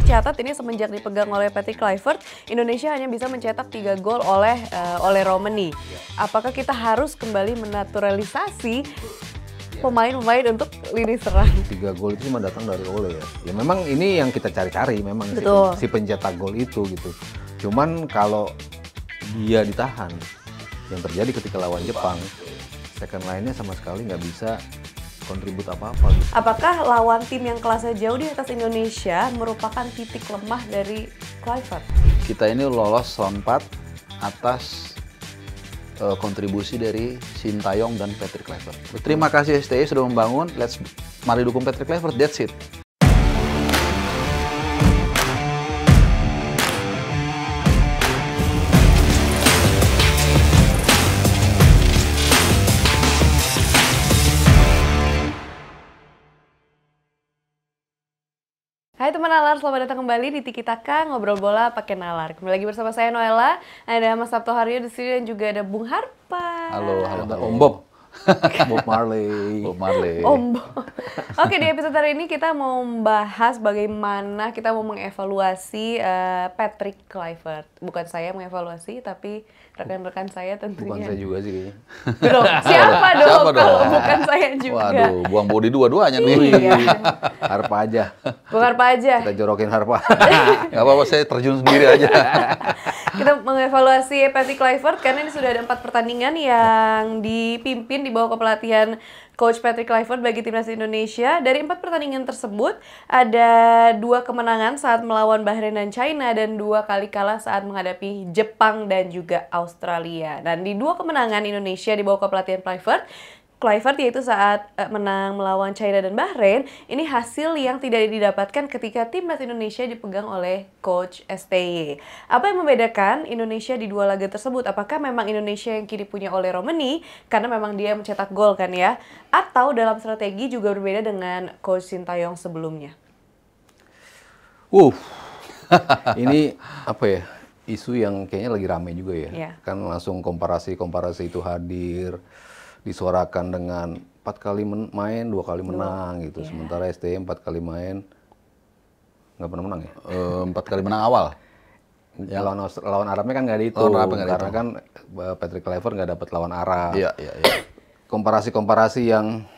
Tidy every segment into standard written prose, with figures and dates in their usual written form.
tercatat ini semenjak dipegang oleh Patrick Kluivert, Indonesia hanya bisa mencetak 3 gol oleh Romani. Apakah kita harus kembali menaturalisasi pemain-pemain untuk lini serang? 3 gol itu cuma datang dari Ole ya. Ya memang ini yang kita cari-cari memang si pencetak gol itu gitu. Cuman kalau dia ditahan, yang terjadi ketika lawan Jepang, second line-nya sama sekali nggak bisa kontribut apa-apa gitu. Apakah lawan tim yang kelasnya jauh di atas Indonesia merupakan titik lemah dari Kluivert? Kita ini lolos round 4 atas kontribusi dari Sintayong dan Patrick Kluivert. Terima kasih STI sudah membangun. Mari dukung Patrick Kluivert. That's it. Hai teman Nalar, selamat datang kembali di Tiki Taka Ngobrol Bola Pakai Nalar. Kembali lagi bersama saya Noella, ada Mas Sabto Haryo di sini dan juga ada Bung Harpa. Halo. Om Bob. Bob Marley. Bob Marley. Om Bob. Oke, di episode hari ini kita mau membahas bagaimana kita mau mengevaluasi Patrick Kluivert. Bukan saya mengevaluasi, tapi rekan-rekan saya tentunya. Bukan saya juga sih kayaknya. Belum. Siapa dong? Siapa dong? Kalau bukan saya juga. Waduh, buang body dua-duanya nih. Iya. Harpa aja. Bung Harpa aja. Kita jorokin Harpa. Gak apa-apa, saya terjun sendiri aja. Kita mengevaluasi Patrick Kluivert karena ini sudah ada 4 pertandingan yang dipimpin di bawah kepelatihan Coach Patrick Kluivert bagi timnas Indonesia. Dari 4 pertandingan tersebut ada 2 kemenangan saat melawan Bahrain dan China dan 2 kali kalah saat menghadapi Jepang dan juga Australia. Dan di 2 kemenangan Indonesia di bawah kepelatihan Kluivert yaitu saat menang melawan China dan Bahrain, ini hasil yang tidak didapatkan ketika timnas Indonesia dipegang oleh Coach STY. Apa yang membedakan Indonesia di 2 laga tersebut? Apakah memang Indonesia yang kini punya Ole Romani karena memang dia mencetak gol kan ya? Atau dalam strategi juga berbeda dengan Coach Sintayong sebelumnya? Ini apa ya? Isu yang kayaknya lagi rame juga ya. Iya. Kan langsung komparasi itu hadir, disuarakan dengan 4 kali main, 2 kali menang gitu. Iya. Sementara STY 4 kali main nggak pernah menang ya. 4 kali menang awal. Ya. Lawan Arabnya kan nggak dihitung, Lawan Arabnya nggak karena kan Patrick Kluivert nggak dapat lawan Arab. Iya. Komparasi yang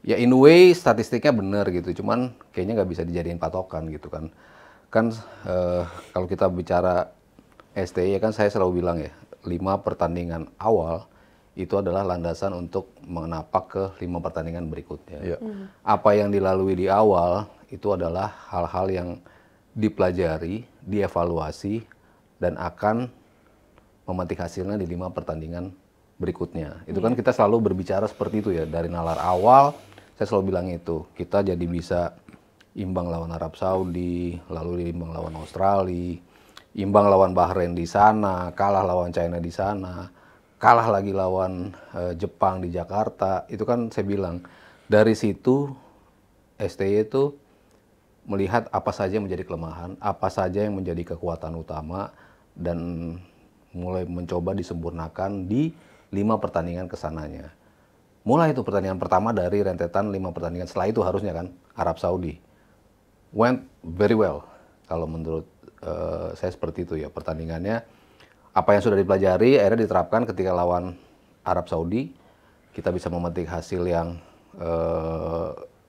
ya in a way statistiknya benar gitu, cuman kayaknya nggak bisa dijadiin patokan gitu kan. Kan kalau kita bicara STY kan saya selalu bilang ya, 5 pertandingan awal itu adalah landasan untuk menapak ke 5 pertandingan berikutnya. Iya. Apa yang dilalui di awal itu adalah hal-hal yang dipelajari, dievaluasi, dan akan memetik hasilnya di 5 pertandingan berikutnya. Itu kan kita selalu berbicara seperti itu ya. Dari nalar awal, saya selalu bilang itu. Kita jadi bisa imbang lawan Arab Saudi, lalu imbang lawan Australia, imbang lawan Bahrain di sana, kalah lawan China di sana, kalah lagi lawan Jepang di Jakarta. Itu kan saya bilang, dari situ STY itu melihat apa saja yang menjadi kelemahan, apa saja yang menjadi kekuatan utama, dan mulai mencoba disempurnakan di 5 pertandingan kesananya. Mulai itu pertandingan pertama dari rentetan 5 pertandingan, setelah itu harusnya kan Arab Saudi. Went very well, kalau menurut saya seperti itu ya pertandingannya. Apa yang sudah dipelajari akhirnya diterapkan ketika lawan Arab Saudi. Kita bisa memetik hasil yang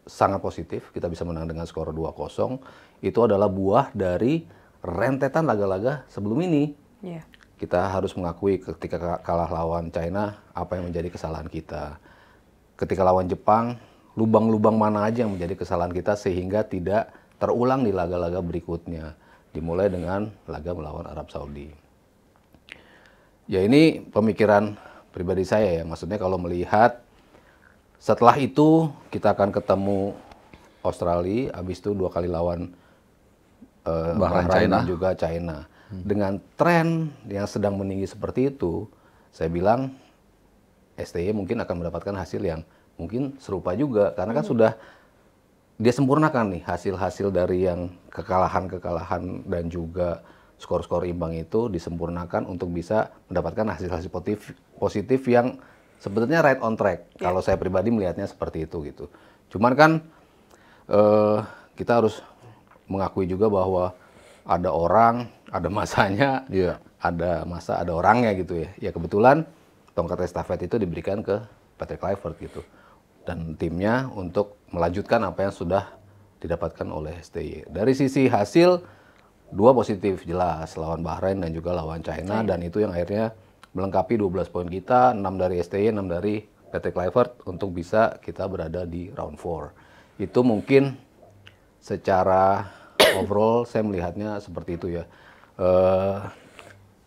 sangat positif. Kita bisa menang dengan skor 2-0. Itu adalah buah dari rentetan laga-laga sebelum ini. Yeah. Kita harus mengakui ketika kalah lawan China, apa yang menjadi kesalahan kita. Ketika lawan Jepang, lubang-lubang mana aja yang menjadi kesalahan kita sehingga tidak terulang di laga-laga berikutnya. Dimulai dengan laga melawan Arab Saudi. Ya ini pemikiran pribadi saya ya, maksudnya kalau melihat setelah itu kita akan ketemu Australia, habis itu 2 kali lawan Bahrain dan juga China. Dengan tren yang sedang meninggi seperti itu, saya bilang STY mungkin akan mendapatkan hasil yang mungkin serupa juga, karena kan sudah dia sempurnakan nih hasil-hasil dari yang kekalahan-kekalahan dan juga skor-skor imbang itu disempurnakan untuk bisa mendapatkan hasil-hasil positif yang sebetulnya right on track. Yeah. Kalau saya pribadi melihatnya seperti itu gitu. Cuman kan kita harus mengakui juga bahwa ada orang, ada masanya, ada masa, ada orangnya gitu ya. Ya kebetulan tongkat estafet itu diberikan ke Patrick Kluivert gitu. Dan timnya untuk melanjutkan apa yang sudah didapatkan oleh STY. Dari sisi hasil, 2 positif jelas, lawan Bahrain dan juga lawan China. Dan itu yang akhirnya melengkapi 12 poin kita, 6 dari STY, 6 dari Patrick Kluivert untuk bisa kita berada di round 4. Itu mungkin secara overall saya melihatnya seperti itu ya.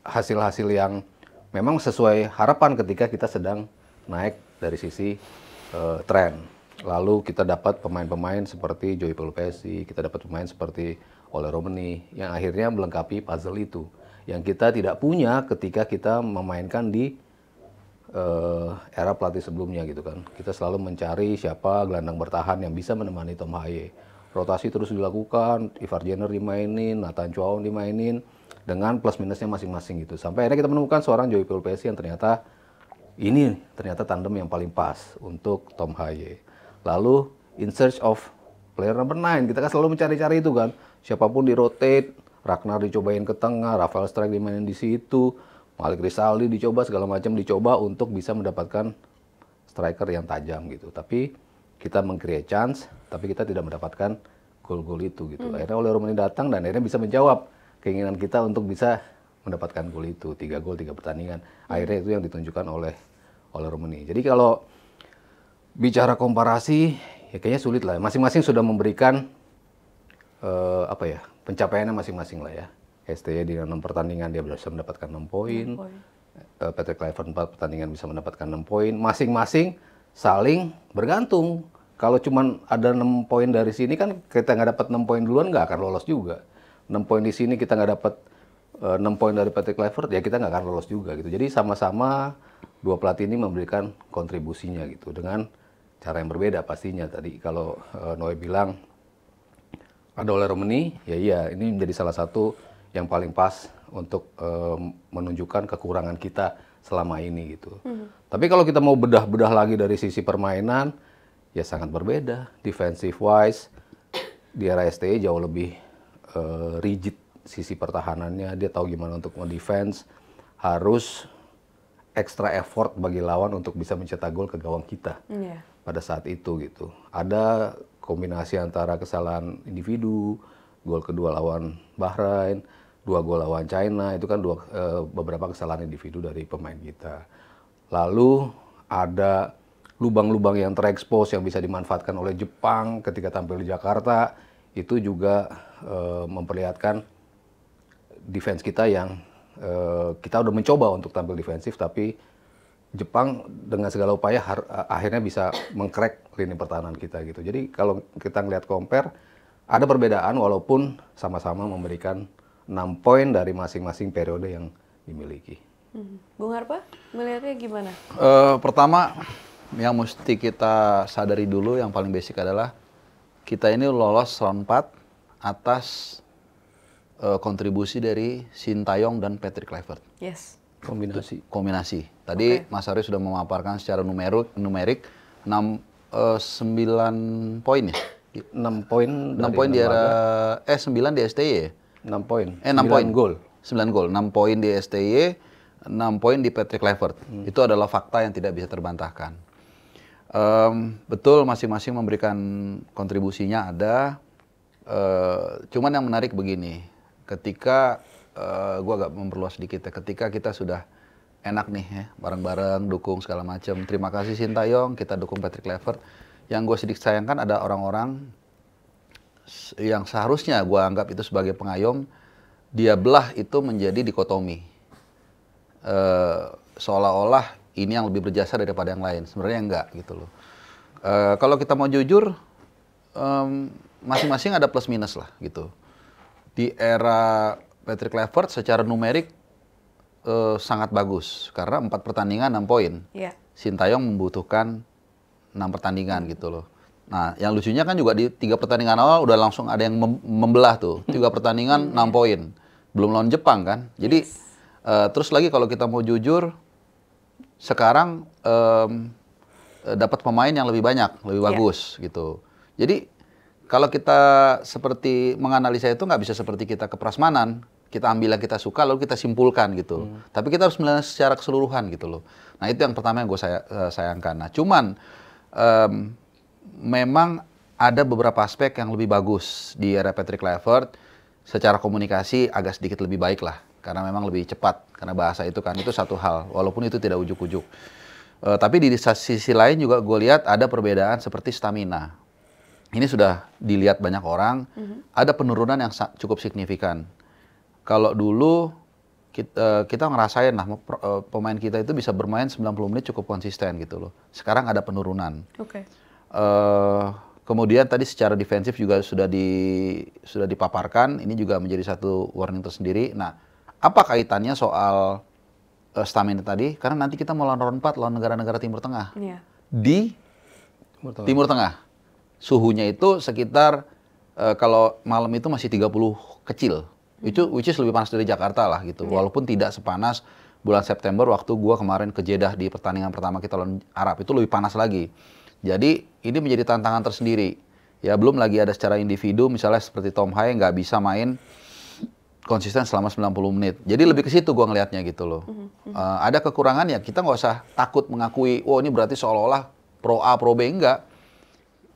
Hasil-hasil yang memang sesuai harapan ketika kita sedang naik dari sisi tren. Lalu kita dapat pemain-pemain seperti Joey Pelupesi, kita dapat pemain seperti Ole Romani yang akhirnya melengkapi puzzle itu. Yang kita tidak punya ketika kita memainkan di era pelatih sebelumnya gitu kan. Kita selalu mencari siapa gelandang bertahan yang bisa menemani Tom Haye. Rotasi terus dilakukan, Ivar Jenner dimainin, Nathan Chuaon dimainin dengan plus minusnya masing-masing gitu. Sampai akhirnya kita menemukan seorang Joey Pelupesi yang ternyata tandem yang paling pas untuk Tom Haye. Lalu in search of player number 9, kita kan selalu mencari-cari itu kan. Siapapun di rotate, Ragnar dicobain ke tengah, Rafael Strijk dimainin di situ, Malik Rizaldi dicoba, segala macam dicoba untuk bisa mendapatkan striker yang tajam gitu. Tapi kita meng-create chance, tapi kita tidak mendapatkan gol-gol itu gitu. Akhirnya Ole Romani datang dan akhirnya bisa menjawab keinginan kita untuk bisa mendapatkan gol itu. 3 gol, 3 pertandingan. Akhirnya itu yang ditunjukkan oleh Romani. Jadi kalau bicara komparasi, ya kayaknya sulit lah. Masing-masing sudah memberikan pencapaiannya masing-masing lah ya. STY di 6 pertandingan dia bisa mendapatkan 6 poin. Patrick Kluivert 4 pertandingan bisa mendapatkan 6 poin. Masing-masing saling bergantung. Kalau cuma ada 6 poin dari sini kan kita nggak dapat 6 poin duluan nggak akan lolos juga. 6 poin di sini kita nggak dapat 6 poin dari Patrick Kluivert ya kita nggak akan lolos juga gitu. Jadi sama-sama dua pelatih ini memberikan kontribusinya gitu dengan cara yang berbeda pastinya. Tadi kalau Noe bilang ada Ole Romani, ya iya ini menjadi salah satu yang paling pas untuk menunjukkan kekurangan kita selama ini gitu. Tapi kalau kita mau bedah-bedah lagi dari sisi permainan, ya sangat berbeda. Defensive wise, di era STY jauh lebih rigid sisi pertahanannya. Dia tahu gimana untuk nge-defense, harus extra effort bagi lawan untuk bisa mencetak gol ke gawang kita pada saat itu gitu. Ada kombinasi antara kesalahan individu, gol kedua lawan Bahrain, 2 gol lawan China, itu kan beberapa kesalahan individu dari pemain kita. Lalu ada lubang-lubang yang terekspos yang bisa dimanfaatkan oleh Jepang ketika tampil di Jakarta, itu juga memperlihatkan defense kita yang kita udah mencoba untuk tampil defensif, tapi Jepang dengan segala upaya akhirnya bisa mengcrack lini pertahanan kita gitu. Jadi kalau kita ngelihat compare, ada perbedaan walaupun sama-sama memberikan 6 poin dari masing-masing periode yang dimiliki. Bung Harpa, melihatnya gimana? Pertama, yang mesti kita sadari dulu yang paling basic adalah kita ini lolos round 4 atas kontribusi dari Sintayong dan Patrick Kluivert. Yes. Kombinasi. Tadi Mas Aryo sudah memaparkan secara numerik 9 poin ya? 6 poin 6 poin di era 9 di STY ya? 6 poin. 6 poin. Gol. 9 gol. 6 poin di STY, 6 poin di Patrick Kluivert. Itu adalah fakta yang tidak bisa terbantahkan. Betul masing-masing memberikan kontribusinya ada. Cuman yang menarik begini, ketika gue agak memperluas sedikit ya, ketika kita sudah enak nih ya, bareng-bareng dukung segala macam. Terima kasih Sintayong, kita dukung Patrick Kluivert. Yang gue sedikit sayangkan ada orang-orang yang seharusnya gue anggap itu sebagai pengayom, dia belah itu menjadi dikotomi. Seolah-olah ini yang lebih berjasa daripada yang lain. Sebenarnya enggak gitu loh. Kalau kita mau jujur, masing-masing ada plus minus lah gitu. Di era Patrick Kluivert secara numerik sangat bagus karena 4 pertandingan 6 poin. Yeah. Sintayong membutuhkan 6 pertandingan gitu loh. Nah, yang lucunya kan juga di 3 pertandingan awal udah langsung ada yang membelah tuh. 3 pertandingan 6 poin. Belum lawan Jepang kan. Jadi terus lagi kalau kita mau jujur, sekarang dapat pemain yang lebih banyak, lebih bagus gitu. Jadi kalau kita seperti menganalisa itu nggak bisa seperti kita ke prasmanan, kita ambil yang kita suka lalu kita simpulkan gitu. Tapi kita harus melihat secara keseluruhan gitu loh. Nah itu yang pertama yang gue sayangkan. Nah cuman memang ada beberapa aspek yang lebih bagus di era Patrick Kluivert. Secara komunikasi agak sedikit lebih baik lah, karena memang lebih cepat. Karena bahasa itu kan itu satu hal, walaupun itu tidak ujuk-ujuk. Tapi di sisi lain juga gue lihat ada perbedaan seperti stamina. Ini sudah dilihat banyak orang, ada penurunan yang cukup signifikan. Kalau dulu kita ngerasain lah pemain kita itu bisa bermain 90 menit cukup konsisten gitu loh. Sekarang ada penurunan. Oke. Kemudian tadi secara defensif juga sudah dipaparkan, ini juga menjadi satu warning tersendiri. Nah, apa kaitannya soal stamina tadi? Karena nanti kita mau lawan 4 lawan negara-negara Timur Tengah. Iya. Di Timur Tengah. Suhunya itu sekitar kalau malam itu masih 30 kecil. Which is lebih panas dari Jakarta lah gitu. Walaupun tidak sepanas bulan September waktu gua kemarin ke Jeddah di pertandingan pertama kita lawan Arab, itu lebih panas lagi. Jadi ini menjadi tantangan tersendiri. Ya belum lagi ada secara individu misalnya seperti Tom Haye nggak bisa main konsisten selama 90 menit. Jadi lebih ke situ gua ngelihatnya gitu loh. Ada kekurangan ya kita nggak usah takut mengakui, oh ini berarti seolah-olah pro A, pro B, enggak.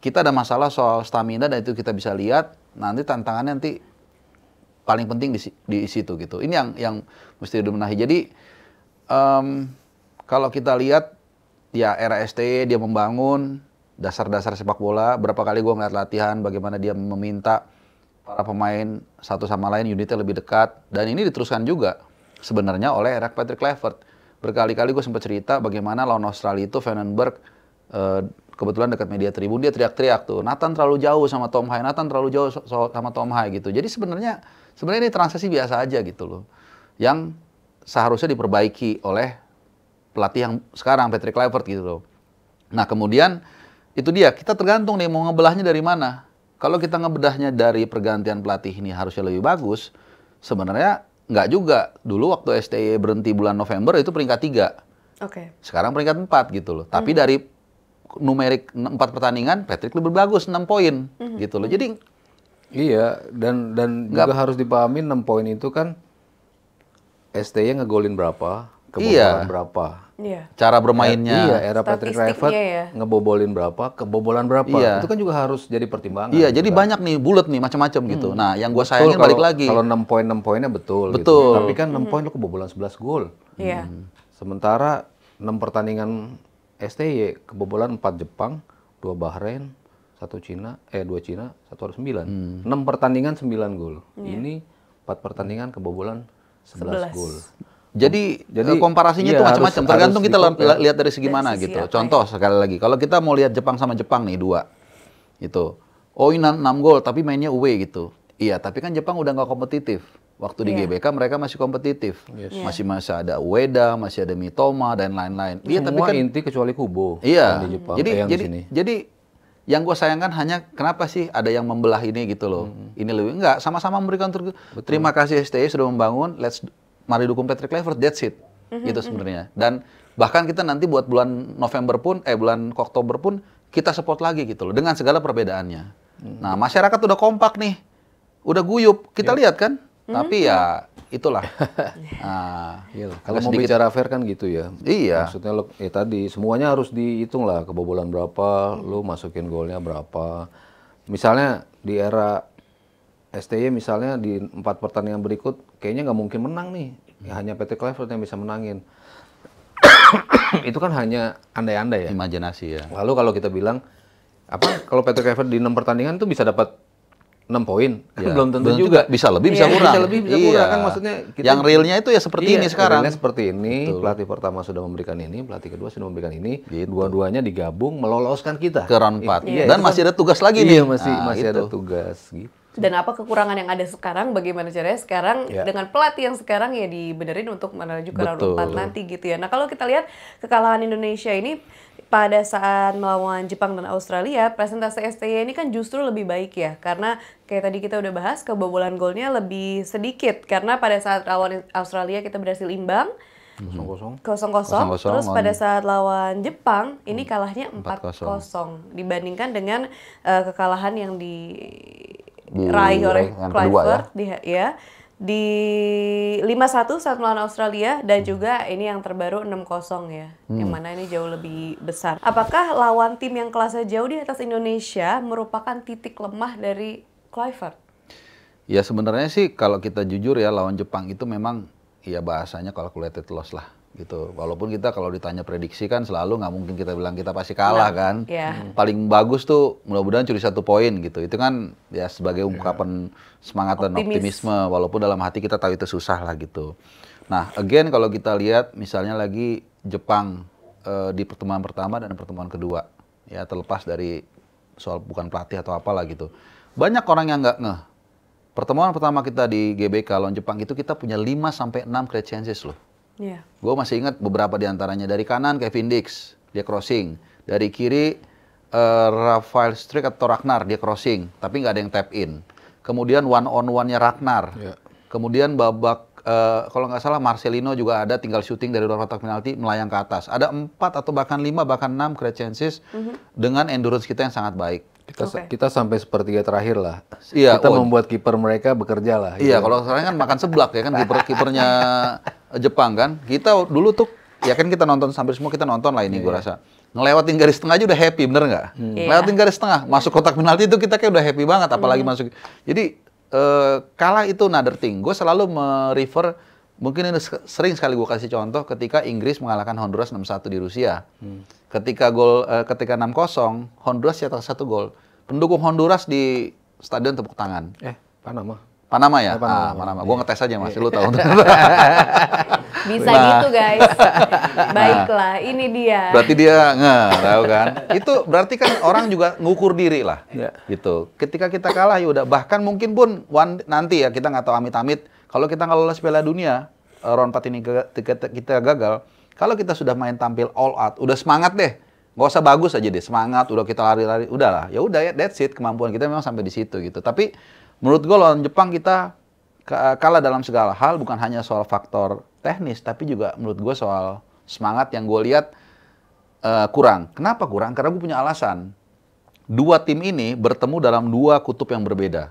Kita ada masalah soal stamina dan itu kita bisa lihat, nanti tantangannya nanti paling penting di situ gitu. Ini yang mesti dibenahi. Jadi kalau kita lihat ya era STY dia membangun dasar-dasar sepak bola, berapa kali gua ngeliat latihan bagaimana dia meminta para pemain satu sama lain unitnya lebih dekat, dan ini diteruskan juga sebenarnya oleh era Patrick Kluivert. Berkali-kali gue sempat cerita bagaimana lawan Australia itu Vandenberg kebetulan dekat media tribun dia teriak-teriak tuh, Nathan terlalu jauh sama Tom Haye, Nathan terlalu jauh sama Tom Haye gitu. Jadi sebenarnya ini transaksi biasa aja gitu loh, yang seharusnya diperbaiki oleh pelatih yang sekarang Patrick Kluivert gitu loh. Nah kemudian itu dia, kita tergantung nih mau ngebelahnya dari mana. Kalau kita ngebedahnya dari pergantian pelatih ini harusnya lebih bagus, sebenarnya nggak juga. Dulu waktu STY berhenti bulan November itu peringkat 3. Oke. Sekarang peringkat 4 gitu loh. Tapi dari numerik 4 pertandingan, Patrick lebih bagus 6 poin gitu loh. Jadi iya, dan juga harus dipahami 6 poin itu kan STY ngegolin berapa, kebobolan berapa. Iya. Cara bermainnya. Iya, era Patrick Kluivert ngebobolin berapa, kebobolan berapa. Iya. Itu kan juga harus jadi pertimbangan. Iya, jadi banyak nih bulat nih macam-macam gitu. Nah, yang gue sayangin balik lagi. Kalau 6 poinnya betul. Betul. Gitu. Tapi kan 6 poin lu kebobolan 11 gol. Iya. Sementara 6 pertandingan STY kebobolan 4 Jepang, 2 Bahrain, 2 Cina, 1 harus 9. 6 pertandingan 9 gol. Ini 4 pertandingan kebobolan 11 gol. Jadi komparasinya itu macam-macam. Tergantung kita lihat dari segi mana gitu. Contoh sekali lagi, kalau kita mau lihat Jepang sama Jepang nih 2, itu, oh ini 6 gol tapi mainnya away gitu. Iya, tapi kan Jepang udah nggak kompetitif. Waktu di GBK mereka masih kompetitif, masih ada Ueda, masih ada Mitoma dan lain-lain. Iya, tapi kan inti kecuali Kubo. Iya. Di Jepang, jadi yang gue sayangkan hanya kenapa sih ada yang membelah ini gitu loh. Ini lebih enggak sama-sama memberikan terima kasih STY sudah membangun. Mari dukung Patrick Kluivert, that's it. Gitu sebenarnya. Dan bahkan kita nanti buat bulan November pun, bulan Oktober pun kita support lagi gitu loh dengan segala perbedaannya. Nah, masyarakat udah kompak nih. Udah guyup. Kita lihat kan? Tapi ya itulah. Nah, kalau mau bicara fair kan gitu ya. Iya. Maksudnya lo tadi semuanya harus dihitung lah, kebobolan berapa, lo masukin golnya berapa. Misalnya di era STY misalnya di 4 pertandingan berikut kayaknya nggak mungkin menang nih. Ya, hanya Patrick Kluivert yang bisa menangin. Itu kan hanya andai-andai ya. Imajinasi ya. Lalu kalau kita bilang kalau Patrick Kluivert di 6 pertandingan tuh bisa dapat 6 poin, kan belum tentu juga. Bisa lebih, bisa kurang. Bisa lebih, bisa kurang kan maksudnya. Yang realnya itu ya seperti ini sekarang. Realnya seperti ini, pelatih pertama sudah memberikan ini, pelatih kedua sudah memberikan ini, dua-duanya digabung meloloskan kita ke round 4. Dan masih ada tugas lagi nih. Iya, masih ada tugas gitu. Dan apa kekurangan yang ada sekarang, bagaimana caranya sekarang dengan pelatih yang sekarang ya dibenerin untuk menuju ke round 4 nanti gitu ya. Nah kalau kita lihat kekalahan Indonesia ini pada saat melawan Jepang dan Australia, presentasi STY ini kan justru lebih baik ya. Karena kayak tadi kita udah bahas, kebobolan golnya lebih sedikit. Karena pada saat lawan Australia kita berhasil imbang, 0-0. 0-0. 0-0 Terus pada lawan saat lawan Jepang ini kalahnya 4-0 dibandingkan dengan kekalahan yang diraih oleh yang kedua Kluivert di 5-1 saat melawan Australia dan juga ini yang terbaru 6-0 ya. Yang mana ini jauh lebih besar. Apakah lawan tim yang kelasnya jauh di atas Indonesia merupakan titik lemah dari Kluivert? Ya sebenarnya sih kalau kita jujur ya lawan Jepang itu memang ya bahasanya calculated loss lah gitu. Walaupun kita kalau ditanya prediksi kan selalu nggak mungkin kita bilang kita pasti kalah kan. Paling bagus tuh mudah-mudahan curi 1 poin gitu. Itu kan ya sebagai ungkapan semangat dan optimisme. Walaupun dalam hati kita tahu itu susah lah gitu. Nah again kalau kita lihat misalnya lagi Jepang di pertemuan pertama dan pertemuan kedua. Ya terlepas dari soal bukan pelatih atau apalah gitu. Banyak orang yang nggak ngeh. Pertemuan pertama kita di GBK lawan Jepang itu kita punya 5-6 create chances loh. Gue masih ingat beberapa diantaranya. Dari kanan Kevin Dix, dia crossing. Dari kiri Rafael Strik atau Ragnar, dia crossing. Tapi nggak ada yang tap in. Kemudian one on one-nya Ragnar. Kemudian babak, kalau nggak salah Marcelino juga ada tinggal shooting dari luar kotak penalti melayang ke atas. Ada 4 atau bahkan 5, bahkan 6 create chances dengan endurance kita yang sangat baik. Kita sampai sepertiga terakhir lah. Iya, kita membuat kiper mereka bekerja lah. Iya, kalau sekarang kan makan seblak ya kan kipernya Jepang kan. Kita dulu tuh ya kan kita nonton sampai semua kita nonton lah ini gue rasa. Ngelewatin garis tengah aja udah happy, bener nggak? Ngelewatin garis tengah, masuk kotak penalti itu kita kayak udah happy banget, apalagi masuk. Jadi kalah itu another thing. Gue selalu merefer, mungkin ini sering sekali gue kasih contoh ketika Inggris mengalahkan Honduras 6-1 di Rusia. Ketika 6-0, Honduras cetak 1 gol. Pendukung Honduras di stadion tepuk tangan. Panama ya? Panama. Gue ngetes aja Mas, lu tahu. Bisa gitu guys. Baiklah, ini dia. Berarti dia tahu kan? Itu berarti kan orang juga ngukur diri lah. Gitu. Ketika kita kalah ya udah, bahkan mungkin pun nanti ya kita nggak tahu amit-amit kalau kita nggak lolos Piala Dunia round 4 ini kita gagal. Kalau kita sudah main tampil all out, udah semangat deh. Nggak usah bagus aja deh, semangat, udah kita lari-lari, udahlah. Ya udah ya, that's it, kemampuan kita memang sampai di situ gitu. Tapi menurut gue lawan Jepang kita kalah dalam segala hal, bukan hanya soal faktor teknis, tapi juga menurut gue soal semangat yang gue lihat kurang. Kenapa kurang? Karena gue punya alasan. 2 tim ini bertemu dalam 2 kutub yang berbeda.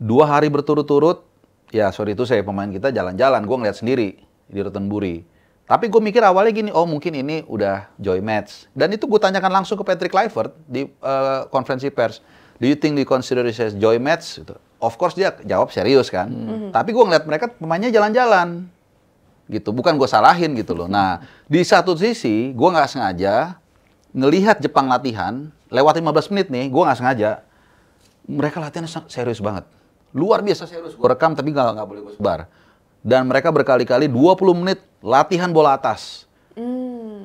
2 hari berturut-turut, ya sorry itu saya pemain kita jalan-jalan, gue ngeliat sendiri di Rottenbury. Tapi gue mikir awalnya gini, oh mungkin ini udah joy match. Dan itu gue tanyakan langsung ke Patrick Kluivert di konferensi pers. Do you think they consider this as joy match? Gitu. Of course dia jawab serius kan. Tapi gue ngeliat mereka pemainnya jalan-jalan. Gitu, bukan gue salahin gitu loh. Nah, di satu sisi gue nggak sengaja ngelihat Jepang latihan, lewat 15 menit nih, gue nggak sengaja. Mereka latihan serius banget. Luar biasa serius. Gue rekam tapi nggak boleh gue sebar. Dan mereka berkali-kali 20 menit latihan bola atas.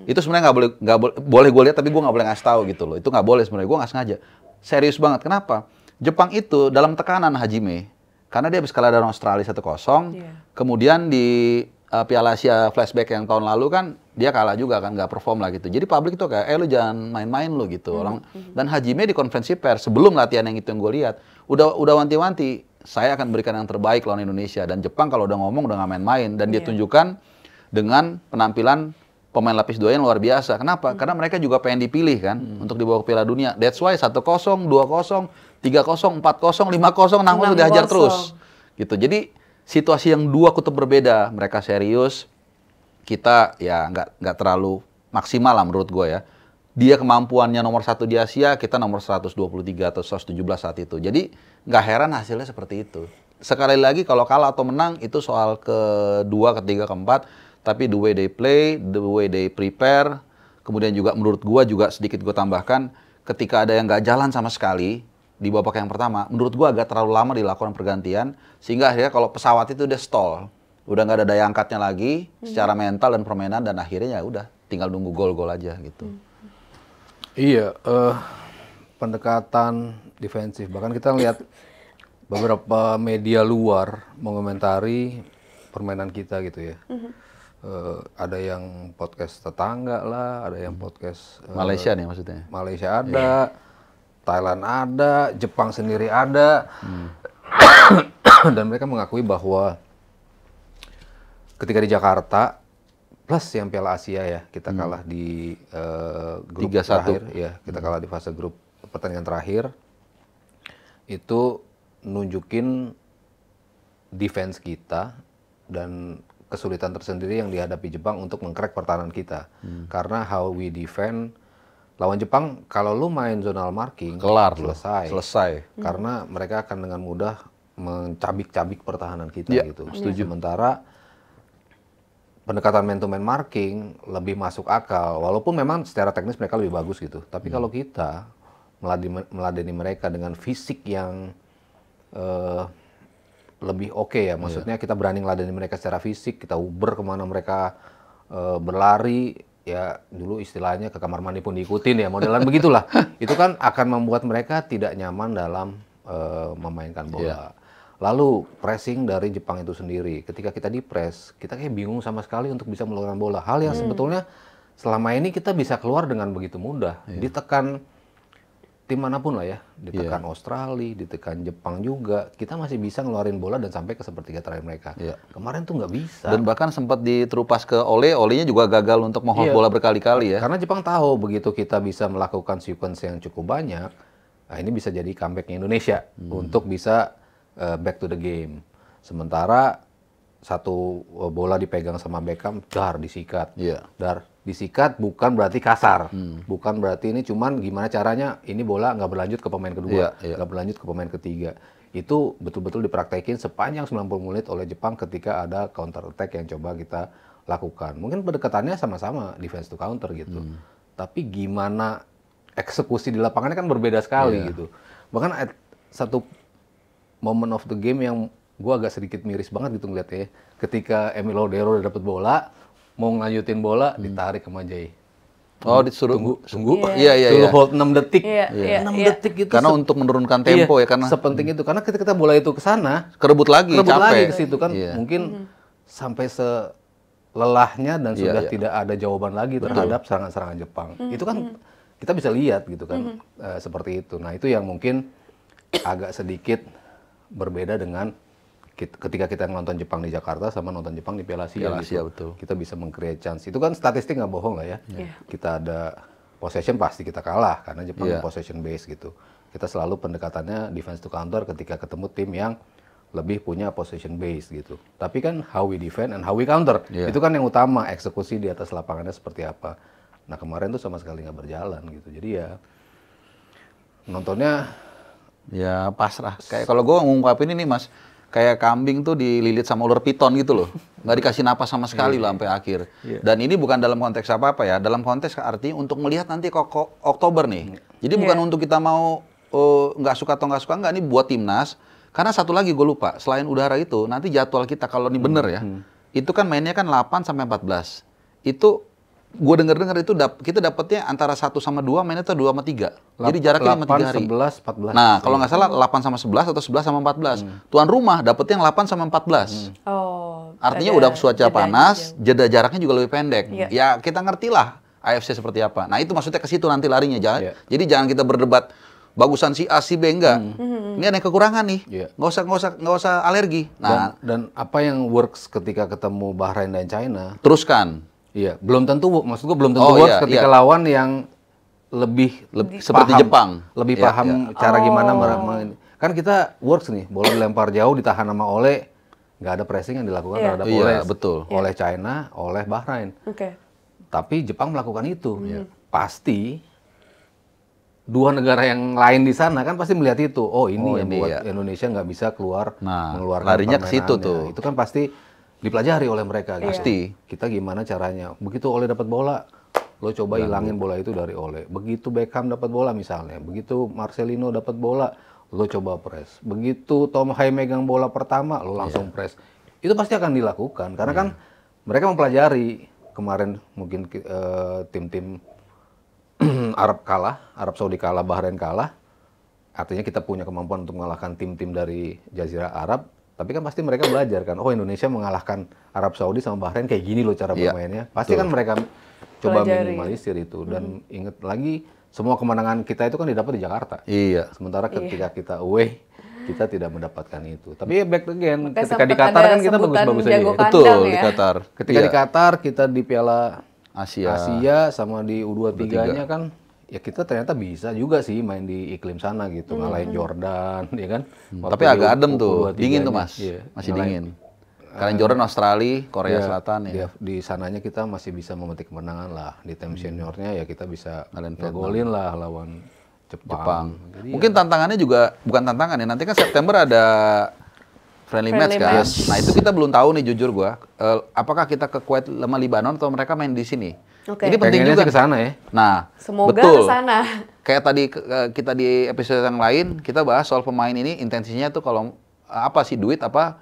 Itu sebenarnya nggak boleh gue lihat, tapi gue nggak boleh ngasih tahu gitu loh. Itu nggak boleh sebenarnya, gue nggak sengaja. Serius banget. Kenapa? Jepang itu dalam tekanan Hajime, karena dia habis kalah dari Australia 1-0. Kemudian di Piala Asia flashback yang tahun lalu kan dia kalah juga kan, nggak perform lah gitu. Jadi publik itu kayak, lu jangan main-main lu gitu. Dan Hajime di konferensi pers sebelum latihan yang itu yang gue lihat, udah wanti-wanti. Saya akan berikan yang terbaik lawan Indonesia. Dan Jepang kalau udah ngomong udah nggak main-main. Dan dia tunjukkan dengan penampilan pemain lapis 2 yang luar biasa. Kenapa? Karena mereka juga pengen dipilih kan untuk dibawa ke Piala Dunia. That's why 1-0, 2-0, 3-0, 4-0, 5-0, 6-0 dihajar terus. Gitu. Jadi situasi yang 2 kutub berbeda. Mereka serius. Kita ya nggak terlalu maksimal lah menurut gue ya. Dia kemampuannya nomor 1 di Asia, kita nomor 123 atau 117 saat itu. Jadi nggak heran hasilnya seperti itu. Sekali lagi kalau kalah atau menang itu soal kedua, ketiga, keempat. Tapi the way they play, the way they prepare. Kemudian juga menurut gua juga sedikit gue tambahkan, ketika ada yang nggak jalan sama sekali di babak yang pertama, menurut gua agak terlalu lama dilakukan pergantian. Sehingga akhirnya kalau pesawat itu udah stall. Udah nggak ada daya angkatnya lagi secara mental dan permainan. Dan akhirnya ya udah tinggal nunggu gol-gol aja gitu. Iya, pendekatan defensif. Bahkan kita lihat beberapa media luar mengomentari permainan kita gitu ya. Ada yang podcast tetangga lah, ada yang podcast Malaysia nih maksudnya. Malaysia ada, Thailand ada, Jepang sendiri ada. Dan mereka mengakui bahwa ketika di Jakarta plus yang Piala Asia ya, kita kalah di grup 3-1. terakhir ya, kita kalah di fase grup pertandingan terakhir. Itu nunjukin defense kita dan kesulitan tersendiri yang dihadapi Jepang untuk mengcrack pertahanan kita. Karena how we defend lawan Jepang, kalau lu main zonal marking, Kelar lu. selesai. Selesai. Karena mereka akan dengan mudah mencabik-cabik pertahanan kita Iya, gitu. setuju. Sementara pendekatan man to man marking lebih masuk akal, walaupun memang secara teknis mereka lebih bagus gitu. Tapi kalau kita meladeni mereka dengan fisik yang lebih oke ya, maksudnya kita berani meladeni mereka secara fisik, kita uber kemana mereka berlari, ya dulu istilahnya ke kamar mandi pun diikutin ya, modelan begitulah. Itu kan akan membuat mereka tidak nyaman dalam memainkan bola. Lalu pressing dari Jepang itu sendiri, ketika kita di press, kita kayak bingung sama sekali untuk bisa melakukan bola. Hal yang sebetulnya selama ini kita bisa keluar dengan begitu mudah. Ditekan tim manapun lah ya, ditekan Australia, ditekan Jepang juga, kita masih bisa ngeluarin bola dan sampai ke sepertiga terakhir mereka. Kemarin tuh nggak bisa. Dan bahkan sempat diterupas ke Olehnya juga gagal untuk menghold bola berkali-kali ya. Karena Jepang tahu begitu kita bisa melakukan sequence yang cukup banyak, nah ini bisa jadi comebacknya Indonesia untuk bisa back to the game. Sementara satu bola dipegang sama Beckham, dar disikat. Dar disikat bukan berarti kasar, bukan berarti ini cuman gimana caranya ini bola nggak berlanjut ke pemain kedua, nggak berlanjut ke pemain ketiga. Itu betul-betul dipraktekin sepanjang 90 menit oleh Jepang ketika ada counter attack yang coba kita lakukan. Mungkin pendekatannya sama-sama defense to counter gitu, tapi gimana eksekusi di lapangannya kan berbeda sekali gitu. Bahkan satu moment of the game yang gue agak sedikit miris banget gitu ngeliatnya, ketika Emil Odero udah dapet bola, mau ngelanjutin bola, ditarik sama Jay. Oh, disuruh tunggu. Iya. Dulu hold 6 detik. 6 detik gitu. Karena untuk menurunkan tempo ya, karena sepenting itu. Karena ketika bola itu ke sana, kerebut lagi, capek. ke situ kan, mungkin sampai selelahnya dan sudah tidak ada jawaban lagi terhadap serangan-serangan Jepang. Itu kan kita bisa lihat gitu kan, seperti itu. Nah, itu yang mungkin agak sedikit berbeda dengan ketika kita nonton Jepang di Jakarta sama nonton Jepang di Piala Asia. Betul. Kita bisa meng-create chance. Itu kan statistik nggak bohong lah ya. Kita ada possession pasti kita kalah karena Jepang possession base gitu. Kita selalu pendekatannya defense to counter ketika ketemu tim yang lebih punya possession base gitu. Tapi kan how we defend and how we counter. Itu kan yang utama, eksekusi di atas lapangannya seperti apa. Nah, kemarin tuh sama sekali nggak berjalan gitu. Jadi ya nontonnya ya pasrah. Kayak kalau gue ngungkapin ini Mas, kayak kambing tuh dililit sama ular piton gitu loh. Nggak dikasih napas sama sekali loh sampai akhir. Dan ini bukan dalam konteks apa-apa ya. Dalam konteks arti untuk melihat nanti Oktober nih. Jadi bukan untuk kita mau nggak suka atau nggak suka, nggak. Ini buat timnas. Karena satu lagi gue lupa, selain udara itu, nanti jadwal kita kalau ini bener ya, itu kan mainnya kan 8 sampai 14. Itu gue dengar itu kita dapetnya antara 1 sama 2, mainnya tuh 2 sama 3. Jadi jaraknya 5 3 hari. 11, 14. Nah, kalau nggak salah 8 sama 11 atau 11 sama 14. Tuan rumah dapetnya yang 8 sama 14. Artinya udah cuaca panas, jeda jaraknya juga lebih pendek. Ya kita ngertilah AFC seperti apa. Nah, itu maksudnya ke situ nanti larinya. Jadi jangan kita berdebat bagusan si A, si B, enggak. Ini ada yang kekurangan nih. Nggak usah alergi. Nah, dan apa yang works ketika ketemu Bahrain dan China? Teruskan. Iya, belum tentu, maksud gue belum tentu works ketika lawan yang lebih seperti paham, Jepang. Lebih paham cara gimana kan kita works nih, bola dilempar jauh ditahan sama Ole, nggak ada pressing yang dilakukan terhadap oleh China, oleh Bahrain. Tapi Jepang melakukan itu. Pasti dua negara yang lain di sana kan pasti melihat itu. Oh, ini yang buat Indonesia nggak bisa mengeluarkan larinya ke situ tuh. Itu kan pasti dipelajari oleh mereka. Pasti. Kita gimana caranya. Begitu Ole dapat bola, lo coba hilangin bola itu dari Ole. Begitu Beckham dapat bola misalnya, begitu Marcelino dapat bola, lo coba press. Begitu Tom Hai megang bola pertama, lo langsung press. Itu pasti akan dilakukan karena kan mereka mempelajari. Kemarin mungkin tim-tim Arab Saudi kalah, Bahrain kalah. Artinya kita punya kemampuan untuk mengalahkan tim-tim dari Jazirah Arab. Tapi kan pasti mereka belajar kan, oh Indonesia mengalahkan Arab Saudi sama Bahrain kayak gini loh cara bermainnya. Pasti kan mereka coba minimalisir itu. Dan ingat lagi, semua kemenangan kita itu kan didapat di Jakarta. Sementara ketika kita away, kita tidak mendapatkan itu. Tapi ya back again, Makanya ketika di sempet Qatar ada kan kita sebutan bagus-bagus aja jago ya. kandang Betul, ya. di Qatar. Ketika di Qatar kita di Piala Asia. Asia sama di U23-nya kan ya kita ternyata bisa juga sih main di iklim sana gitu, ngalahin Jordan ya kan. Waktu Tapi di agak adem tuh, U23-nya, dingin tuh Mas. iya, Masih ngalahin. dingin. Karena Jordan Australia, Korea Iya, Selatan ya. di sananya kita masih bisa memetik kemenangan lah. Di tim seniornya ya kita bisa Ngalahin ngegolin lah lawan Jepang. Jadi Mungkin tantangannya juga bukan tantangan ya. Nanti kan September ada friendly match kan. match. Nah, itu kita belum tahu nih jujur gua. Apakah kita ke Kuwait sama Libanon atau mereka main di sini? Oke. Ini penting pengennya juga sih ke sana ya. Nah, Semoga betul. ke sana. Kayak tadi kita di episode yang lain kita bahas soal pemain ini intensinya tuh kalau apa sih duit apa